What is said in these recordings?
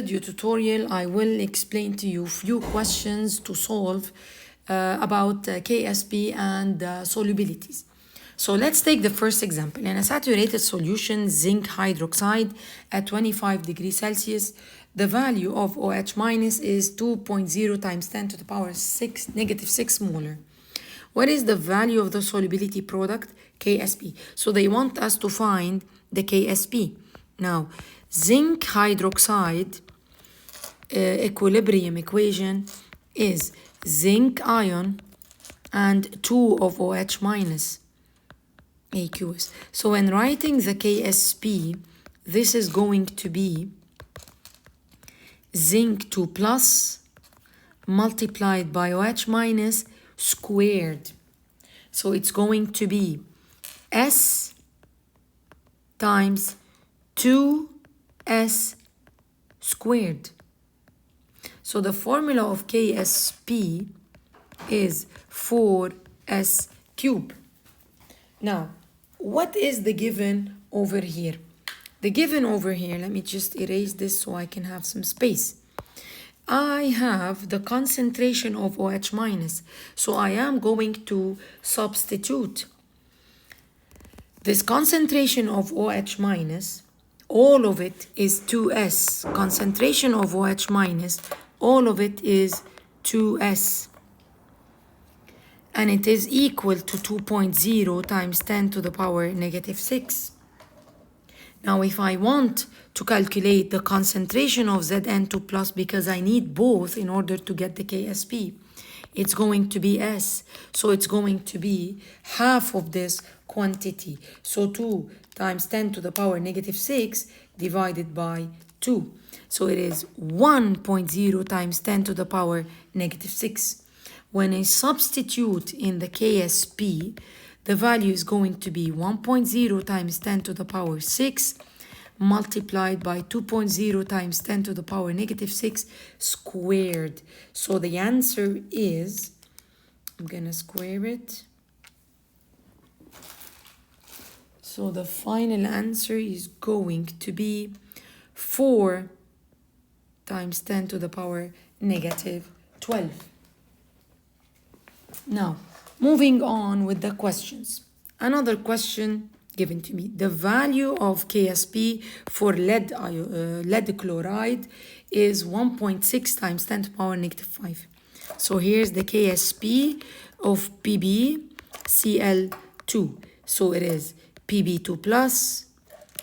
video tutorial, I will explain to you few questions to solve about KSP and solubilities. So let's take the first example. In a saturated solution, zinc hydroxide at 25 degrees Celsius, the value of OH minus is 2.0 times 10 to the power 6, negative 6 molar. What is the value of the solubility product? KSP. So they want us to find the KSP. Now, zinc hydroxide equilibrium equation is zinc ion and 2 of OH minus AQS. So when writing the KSP, this is going to be zinc 2 plus multiplied by OH minus squared. So it's going to be S times 2S squared. So the formula of KSP is 4S cube. Now, what is the given over here? The given over here, let me just erase this so I can have some space. I have the concentration of OH minus, so I am going to substitute this concentration of OH minus. All of it is 2S. Concentration of OH minus, all of it is 2S. And it is equal to 2.0 times 10 to the power negative 6. Now, if I want to calculate the concentration of Zn2 plus, because I need both in order to get the KSP, it's going to be S. So it's going to be half of this quantity. So 2 times 10 to the power negative 6 divided by 2. So it is 1.0 times 10 to the power negative 6. When I substitute in the KSP, the value is going to be 1.0 times 10 to the power 6 multiplied by 2.0 times 10 to the power negative 6 squared. So the answer is, I'm gonna square it. So the final answer is going to be 4 times 10 to the power negative 12. Now, moving on with the questions. Another question given to me. The value of KSP for lead chloride is 1.6 times 10 to the power negative 5. So here's the KSP of PbCl2. So it is Pb2 plus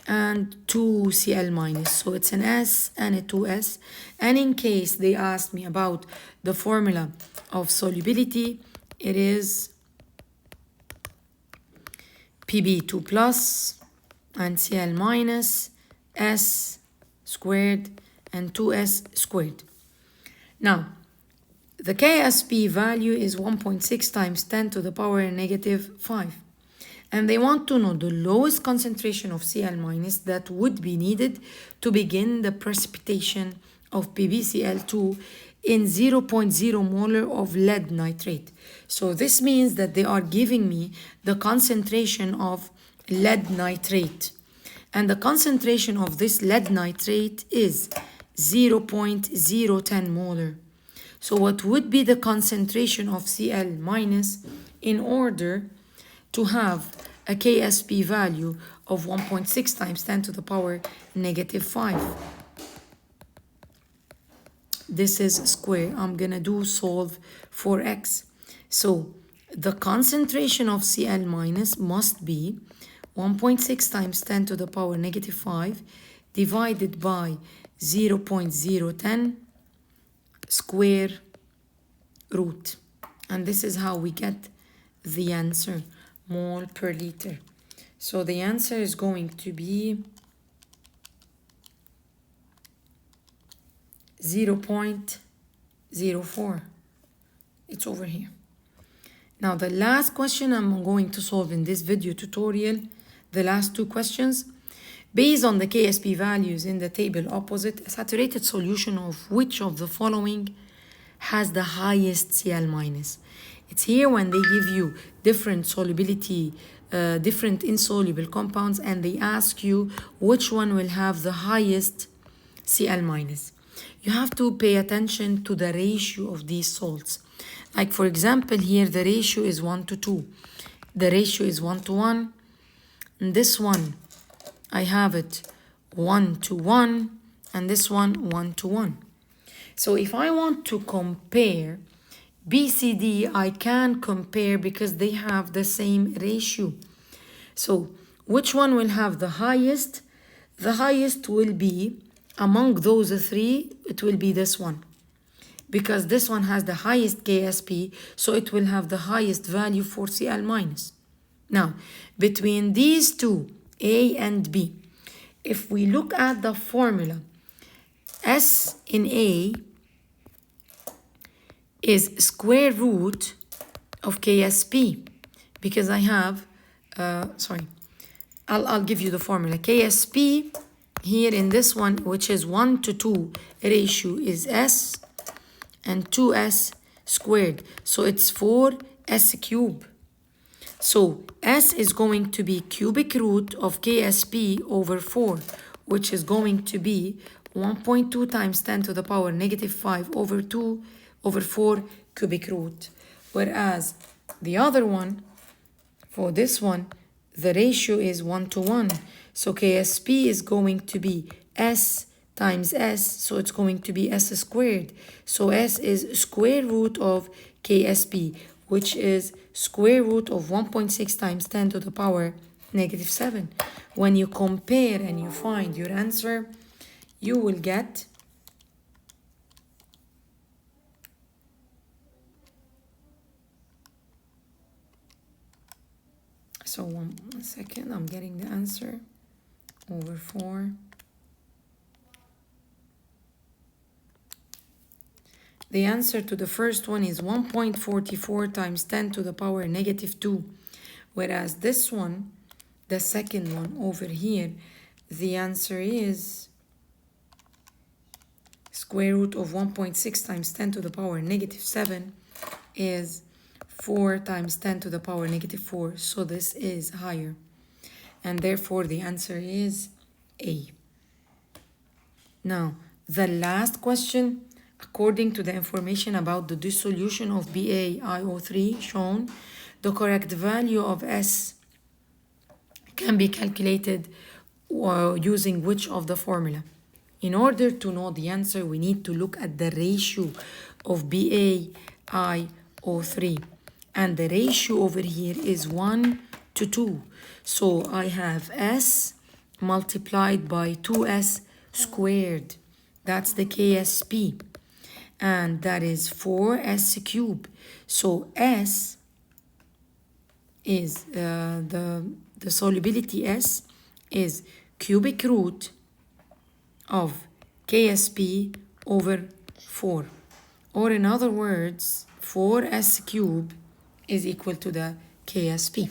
and 2Cl minus. So it's an S and a 2S. And in case they asked me about the formula of solubility, it is Pb2 plus and Cl minus S squared and 2S squared. Now, the KSP value is 1.6 times 10 to the power negative 5. And they want to know the lowest concentration of Cl minus that would be needed to begin the precipitation of PbCl2 in 0.0 molar of lead nitrate. So this means that they are giving me the concentration of lead nitrate. And the concentration of this lead nitrate is 0.010 molar. So what would be the concentration of Cl minus in order to have a KSP value of 1.6 times 10 to the power negative 5? This is square. I'm gonna do solve for x. So the concentration of Cl minus must be 1.6 times 10 to the power negative 5 divided by 0.010 square root. And this is how we get the answer, mole per liter. So the answer is going to be 0.04. It's over here. Now the last question I'm going to solve in this video tutorial, the last two questions, based on the KSP values in the table opposite, a saturated solution of which of the following has the highest Cl minus? It's here when they give you different solubility, different insoluble compounds, and they ask you which one will have the highest Cl minus. You have to pay attention to the ratio of these salts. Like for example, here the ratio is 1 to 2. The ratio is 1 to 1. And this one, I have it 1 to 1. And this one, 1 to 1. So if I want to compare BCD, I can compare because they have the same ratio. So which one will have the highest? The highest will be, among those three, it will be this one. Because this one has the highest KSP, so it will have the highest value for Cl minus. Now, between these two, A and B, if we look at the formula, S in A is square root of KSP, because I have, I'll give you the formula. KSP here in this one, which is 1 to 2 ratio, is S and 2S squared. So it's 4S cube. So S is going to be cubic root of KSP over 4, which is going to be 1.2 times 10 to the power negative 5 over 2 over 4 cubic root. Whereas the other one, for this one, the ratio is 1 to 1. So KSP is going to be S times S, so it's going to be S squared. So S is square root of KSP, which is square root of 1.6 times 10 to the power negative 7. When you compare and you find your answer, you will get so one second, I'm getting the answer over 4. The answer to the first one is 1.44 times 10 to the power negative 2. Whereas this one, the second one over here, the answer is square root of 1.6 times 10 to the power negative 7 is 4 times 10 to the power negative 4. So this is higher. And therefore the answer is A. Now, the last question, according to the information about the dissolution of BaIO3 shown, the correct value of S can be calculated using which of the formula? In order to know the answer, we need to look at the ratio of BaIO3. And the ratio over here is 1 to 2. So I have S multiplied by 2S squared. That's the KSP. And that is 4S cubed. So S is the solubility S is cubic root of KSP over 4. Or in other words, 4S cubed is equal to the KSP.